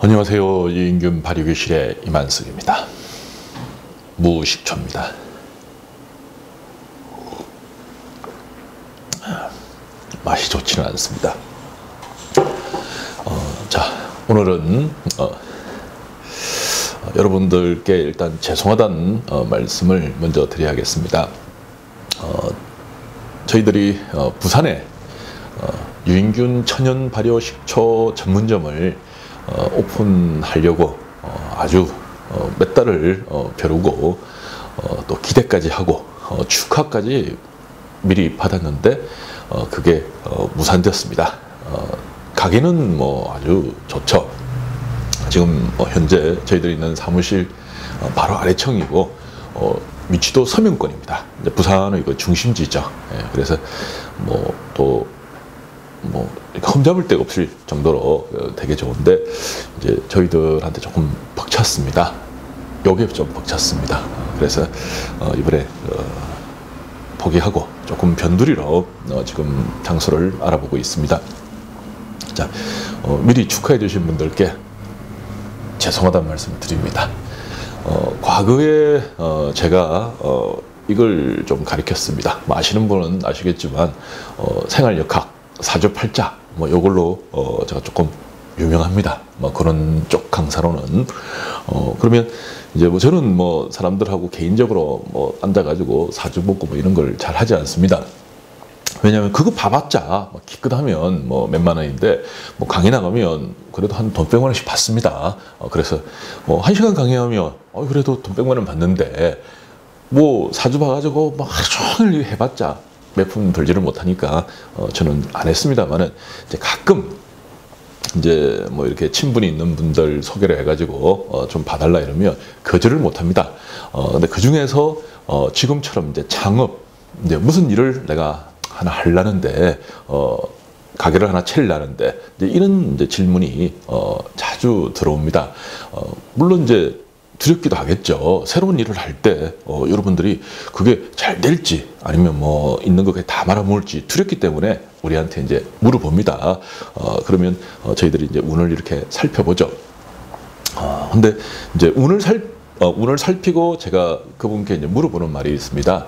안녕하세요. 유인균 발효교실의 이만석입니다. 무식초입니다. 맛이 좋지는 않습니다. 자, 오늘은 여러분들께 일단 죄송하다는 말씀을 먼저 드려야겠습니다. 저희들이 부산에 유인균 천연 발효 식초 전문점을 오픈하려고 아주 몇 달을 벼르고 또 기대까지 하고 축하까지 미리 받았는데 그게 무산되었습니다. 가게는 뭐 아주 좋죠. 지금 현재 저희들이 있는 사무실 바로 아래층이고 위치도 서명권입니다. 이제 부산의 그 중심지죠. 그래서 흠잡을 데가 없을 정도로 되게 좋은데 이제 저희들한테 조금 벅찼습니다. 요게 좀 벅찼습니다. 그래서 이번에 포기하고 조금 변두리로 지금 장소를 알아보고 있습니다. 자, 미리 축하해 주신 분들께 죄송하다는 말씀을 드립니다. 과거에 제가 이걸 좀 가르쳤습니다. 뭐 아시는 분은 아시겠지만 생활역학, 사주팔자 뭐 요걸로 제가 조금 유명합니다. 뭐 그런 쪽 강사로는 그러면 이제 뭐 저는 뭐 사람들하고 개인적으로 뭐 앉아가지고 사주 보고 뭐 이런 걸 잘 하지 않습니다. 왜냐하면 그거 봐봤자 뭐 기껏하면 뭐 몇만 원인데 뭐 강의 나가면 그래도 한 돈 100만 원씩 받습니다. 그래서 뭐 1시간 강의하면 그래도 돈 100만 원 받는데 뭐 사주 봐가지고 뭐 하루 종일 해봤자 몇 푼 벌지를 못하니까 저는 안 했습니다만은 이제 가끔 이제 뭐 이렇게 친분이 있는 분들 소개를 해가지고 좀 봐달라 이러면 거절을 못합니다. 근데 그 중에서 지금처럼 이제 창업 이제 무슨 일을 내가 하나 하려는데 가게를 하나 차리려는데 이제 이런 이제 질문이 자주 들어옵니다. 물론 이제 두렵기도 하겠죠. 새로운 일을 할 때 여러분들이 그게 잘 될지 아니면 뭐 있는 거 다 말아먹을지 두렵기 때문에 우리한테 이제 물어봅니다. 그러면 저희들이 이제 운을 이렇게 살펴보죠. 근데 이제 운을 살피고 제가 그분께 이제 물어보는 말이 있습니다.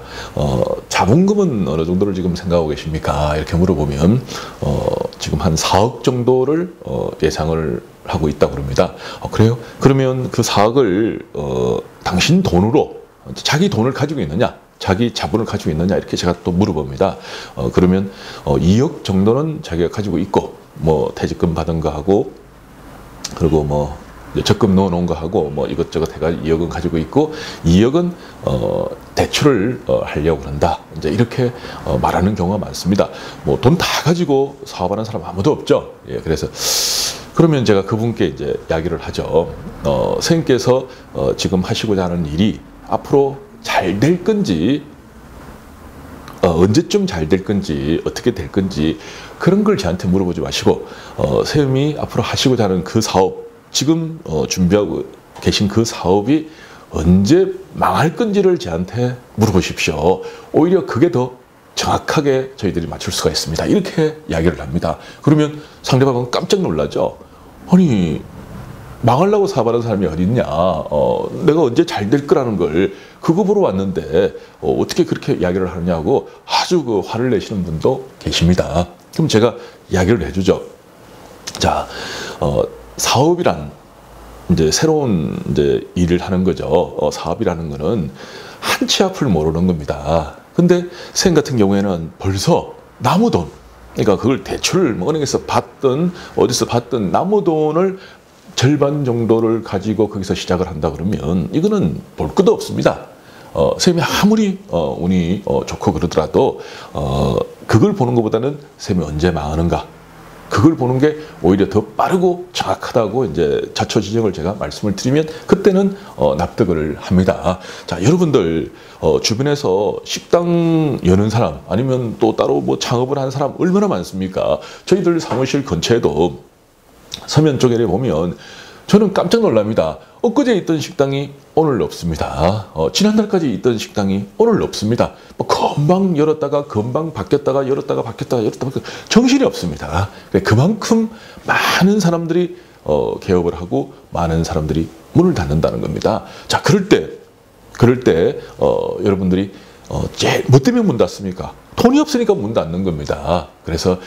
자본금은 어느 정도를 지금 생각하고 계십니까? 이렇게 물어보면 지금 한 4억 정도를 예상을 하고 있다고 그럽니다. 그래요? 그러면 그 4억을 당신 돈으로 자기 돈을 가지고 있느냐? 자기 자본을 가지고 있느냐? 이렇게 제가 또 물어봅니다. 그러면 2억 정도는 자기가 가지고 있고 뭐 퇴직금 받은 거 하고 그리고 뭐 적금 넣어놓은 거 하고 뭐 이것저것 해가 2억은 가지고 있고 2억은 대출을 하려고 한다. 이제 이렇게 말하는 경우가 많습니다. 뭐 돈 다 가지고 사업하는 사람 아무도 없죠. 예, 그래서 그러면 제가 그분께 이제 이야기를 하죠. 선생님께서 지금 하시고자 하는 일이 앞으로 잘 될 건지 언제쯤 잘 될 건지 어떻게 될 건지 그런 걸 저한테 물어보지 마시고 선생님이 앞으로 하시고자 하는 그 사업 지금 준비하고 계신 그 사업이 언제 망할 건지를 저한테 물어보십시오. 오히려 그게 더 정확하게 저희들이 맞출 수가 있습니다. 이렇게 이야기를 합니다. 그러면 상대방은 깜짝 놀라죠. 아니 망하려고 사업하는 사람이 어딨냐. 내가 언제 잘 될 거라는 걸 그거 보러 왔는데 어떻게 그렇게 이야기를 하느냐고 아주 그 화를 내시는 분도 계십니다. 그럼 제가 이야기를 해주죠. 자, 사업이란 이제 새로운 이제 일을 하는 거죠. 사업이라는 거는 한 치 앞을 모르는 겁니다. 근데 생 같은 경우에는 벌써 남은 돈, 그러니까 그걸 대출을 뭐 은행에서 받든 어디서 받든 남은 돈을 절반 정도를 가지고 거기서 시작을 한다 그러면 이거는 볼 것도 없습니다. 쌤이 아무리 운이 좋고 그러더라도 그걸 보는 것보다는 쌤이 언제 망하는가 그걸 보는 게 오히려 더 빠르고 정확하다고 이제 자초지종을 제가 말씀을 드리면 그때는 납득을 합니다. 자, 여러분들 주변에서 식당 여는 사람 아니면 또 따로 뭐 창업을 하는 사람 얼마나 많습니까? 저희들 사무실 근처에도 서면 쪽에 보면 저는 깜짝 놀랍니다. 엊그제 있던 식당이 오늘 없습니다. 지난달까지 있던 식당이 오늘 없습니다. 뭐 금방 열었다가 금방 바뀌었다가 열었다가 바뀌었다가 열었다가 바뀌었다가 정신이 없습니다. 그만큼 많은 사람들이 개업을 하고 많은 사람들이 문을 닫는다는 겁니다. 자, 그럴 때 여러분들이 제일 뭐 때문에 문 닫습니까? 돈이 없으니까 문 닫는 겁니다. 그래서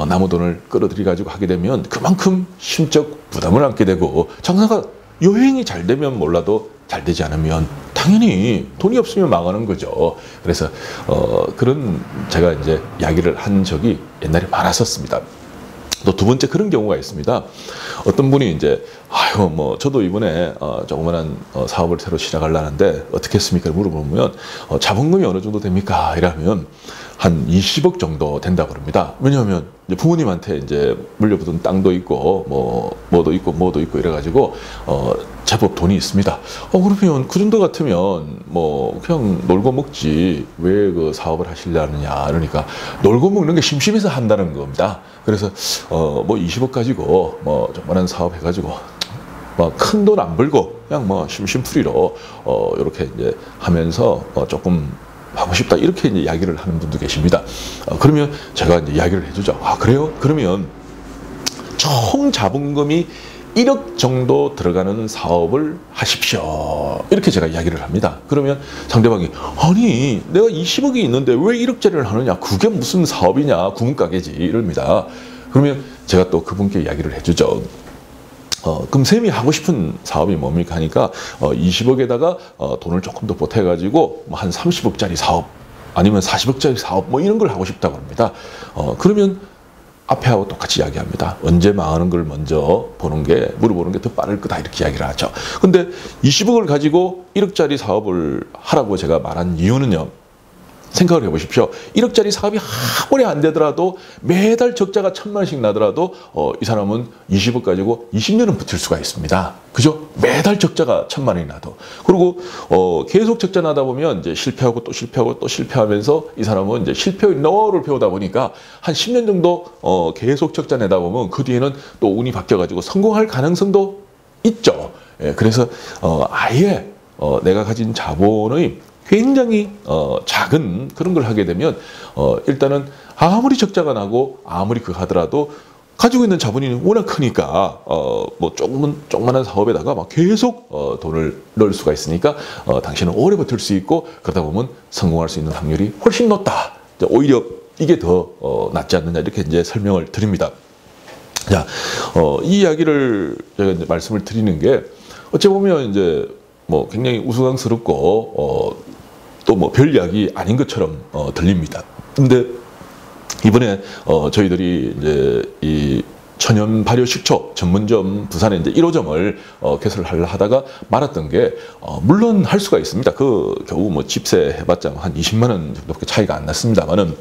남의 돈을 끌어들이 가지고 하게 되면 그만큼 심적 부담을 안게 되고, 장사가 여행이 잘 되면 몰라도 잘 되지 않으면 당연히 돈이 없으면 망하는 거죠. 그래서 그런 제가 이제 이야기를 한 적이 옛날에 많았었습니다. 또 두 번째 그런 경우가 있습니다. 어떤 분이 이제 아유 뭐 저도 이번에 조그만한 사업을 새로 시작하려는데 어떻게 했습니까? 물어보면 자본금이 어느 정도 됩니까? 이러면 한 20억 정도 된다고 그럽니다. 왜냐하면 이제 부모님한테 이제 물려받은 땅도 있고 뭐도 있고 이래가지고 제법 돈이 있습니다. 그러면 그 정도 같으면 뭐 그냥 놀고 먹지 왜 그 사업을 하시려느냐. 그러니까 놀고 먹는 게 심심해서 한다는 겁니다. 그래서 뭐 20억 가지고 뭐 조그만한 사업 해가지고 뭐 큰 돈 안 벌고 그냥 뭐 심심풀이로 이렇게 이제 하면서 조금 하고 싶다, 이렇게 이제 이야기를 하는 분도 계십니다. 그러면 제가 이제 이야기를 해주죠. 아, 그래요? 그러면 총 자본금이 1억 정도 들어가는 사업을 하십시오. 이렇게 제가 이야기를 합니다. 그러면 상대방이 아니 내가 20억이 있는데 왜 1억짜리를 하느냐, 그게 무슨 사업이냐, 구멍가게지, 이럽니다. 그러면 제가 또 그분께 이야기를 해주죠. 그럼 쌤이 하고 싶은 사업이 뭡니까 하니까 20억에다가 돈을 조금 더 보태가지고 뭐 한 30억짜리 사업 아니면 40억짜리 사업 뭐 이런 걸 하고 싶다고 합니다. 그러면 앞에 하고 똑같이 이야기합니다. 언제 망하는 걸 먼저 물어보는 게 더 빠를 거다, 이렇게 이야기를 하죠. 근데 20억을 가지고 1억짜리 사업을 하라고 제가 말한 이유는요, 생각을 해보십시오. 1억짜리 사업이 아무리 안 되더라도 매달 적자가 1,000만 원씩 나더라도 이 사람은 20억 가지고 20년은 버틸 수가 있습니다. 그죠? 매달 적자가 1,000만 원이 나도. 그리고 계속 적자 나다 보면 이제 실패하고 또 실패하고 또 실패하면서 이 사람은 이제 실패의 너를 배우다 보니까 한 10년 정도 계속 적자 내다 보면 그 뒤에는 또 운이 바뀌어가지고 성공할 가능성도 있죠. 예, 그래서 아예 내가 가진 자본의 굉장히 작은 그런 걸 하게 되면 일단은 아무리 적자가 나고 아무리 하더라도 가지고 있는 자본이 워낙 크니까 뭐 조그만한 사업에다가 막 계속 돈을 넣을 수가 있으니까 당신은 오래 버틸 수 있고, 그러다 보면 성공할 수 있는 확률이 훨씬 높다. 오히려 이게 더 낫지 않느냐, 이렇게 이제 설명을 드립니다. 자, 이 이야기를 제가 이제 말씀을 드리는 게 어찌 보면 이제 뭐 굉장히 우스꽝스럽고 또 뭐 별 이야기 아닌 것처럼 들립니다. 근데 이번에 저희들이 이제 이 천연 발효 식초 전문점 부산에 이제 1호점을 개설하려 하다가 말았던 게 물론 할 수가 있습니다. 그 겨우 뭐 집세 해봤자 한 20만 원 정도밖에 차이가 안 났습니다만은,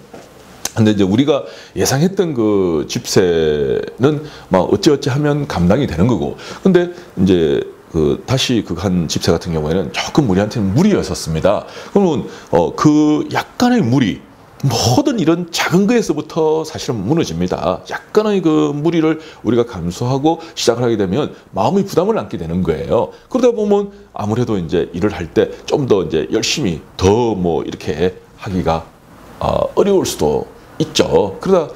근데 이제 우리가 예상했던 그 집세는 막 어찌어찌 하면 감당이 되는 거고, 근데 이제 다시 한 집세 같은 경우에는 조금 우리한테는 무리였었습니다. 그러면 그 약간의 무리, 모든 이런 작은 거에서부터 사실은 무너집니다. 약간의 그 무리를 우리가 감수하고 시작을 하게 되면 마음의 부담을 안게 되는 거예요. 그러다 보면 아무래도 이제 일을 할 때 좀 더 이제 열심히 더 뭐 이렇게 하기가 어려울 수도 있죠. 그러다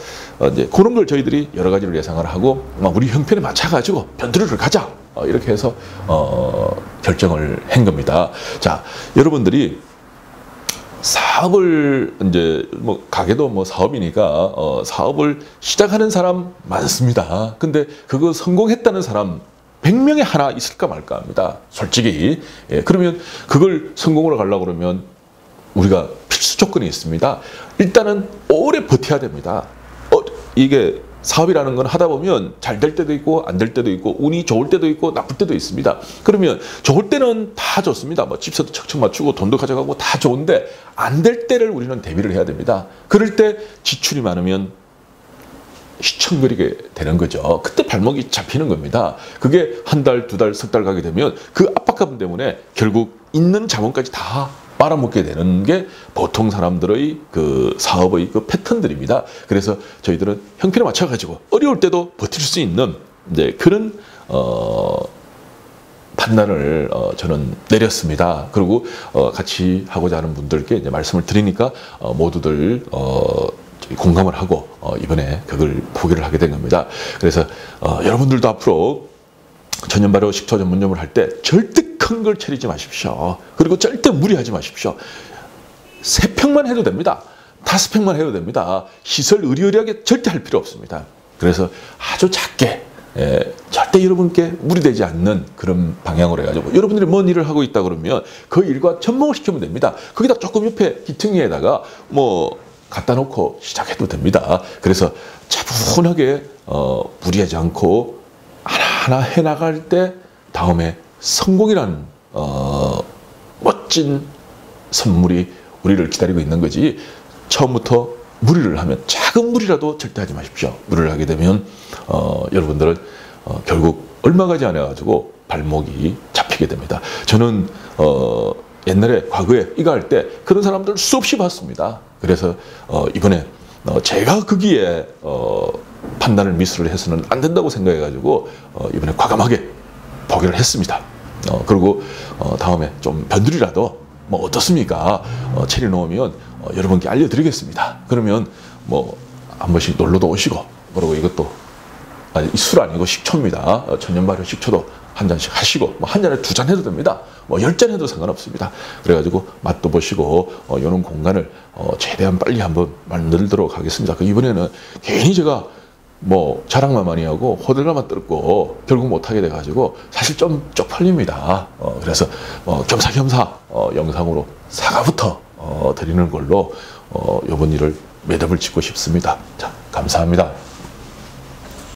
이제 그런 걸 저희들이 여러 가지를 예상을 하고 우리 형편에 맞춰가지고 변두리를 가자, 이렇게 해서 결정을 한 겁니다. 자, 여러분들이 사업을 이제 뭐 가게도 뭐 사업이니까 사업을 시작하는 사람 많습니다. 근데 그거 성공했다는 사람 100명에 하나 있을까 말까 합니다. 솔직히. 예, 그러면 그걸 성공으로 가려고 그러면 우리가 필수 조건이 있습니다. 일단은 오래 버텨야 됩니다. 이게 사업이라는 건 하다 보면 잘 될 때도 있고 안 될 때도 있고 운이 좋을 때도 있고 나쁠 때도 있습니다. 그러면 좋을 때는 다 좋습니다. 뭐 집세도 척척 맞추고 돈도 가져가고 다 좋은데 안 될 때를 우리는 대비를 해야 됩니다. 그럴 때 지출이 많으면 휘청거리게 되는 거죠. 그때 발목이 잡히는 겁니다. 그게 한 달, 두 달, 석 달 가게 되면 그 압박감 때문에 결국 있는 자본까지 다 빨아먹게 되는 게 보통 사람들의 그 사업의 그 패턴들입니다. 그래서 저희들은 형편에 맞춰가지고 어려울 때도 버틸 수 있는 이제 그런 판단을 저는 내렸습니다. 그리고 같이 하고자 하는 분들께 이제 말씀을 드리니까 모두들 공감을 하고 이번에 그걸 포기를 하게 된 겁니다. 그래서 여러분들도 앞으로 천연 발효 식초 전문점을 할 때 절대 큰 걸 차리지 마십시오. 그리고 절대 무리하지 마십시오. 3평만 해도 됩니다. 5평만 해도 됩니다. 시설 의리의리하게 절대 할 필요 없습니다. 그래서 아주 작게, 절대 여러분께 무리되지 않는 그런 방향으로 해가지고 여러분들이 뭔 일을 하고 있다 그러면 그 일과 접목을 시키면 됩니다. 거기다 조금 옆에 기퉁이에다가 뭐 갖다 놓고 시작해도 됩니다. 그래서 차분하게 무리하지 않고 하나하나 해나갈 때 다음에 성공이라는 멋진 선물이 우리를 기다리고 있는 거지, 처음부터 무리를 하면, 작은 무리라도 절대 하지 마십시오. 무리를 하게 되면 여러분들은 결국 얼마 가지 않아 가지고 발목이 잡히게 됩니다. 저는 옛날에 과거에 이거 할 때 그런 사람들 수없이 봤습니다. 그래서 이번에 제가 거기에 판단을 미스를 해서는 안 된다고 생각해 가지고 이번에 과감하게 포기를 했습니다. 그리고 다음에 좀 변두리라도 뭐 어떻습니까? 체리 놓으면 여러분께 알려드리겠습니다. 그러면 뭐 한 번씩 놀러도 오시고, 그리고 이것도 술 아니고 식초입니다. 천연 발효 식초도 한 잔씩 하시고, 뭐 한 잔에 2잔 해도 됩니다. 뭐 10잔 해도 상관없습니다. 그래가지고 맛도 보시고 이런 공간을 최대한 빨리 한번 만들도록 하겠습니다. 이번에는 괜히 제가 뭐 자랑만 많이 하고 호들갑만 떨고 결국 못하게 돼가지고 사실 좀 쪽팔립니다. 그래서 겸사겸사 영상으로 사과부터 드리는 걸로 이번 일을 매듭을 짓고 싶습니다. 자, 감사합니다.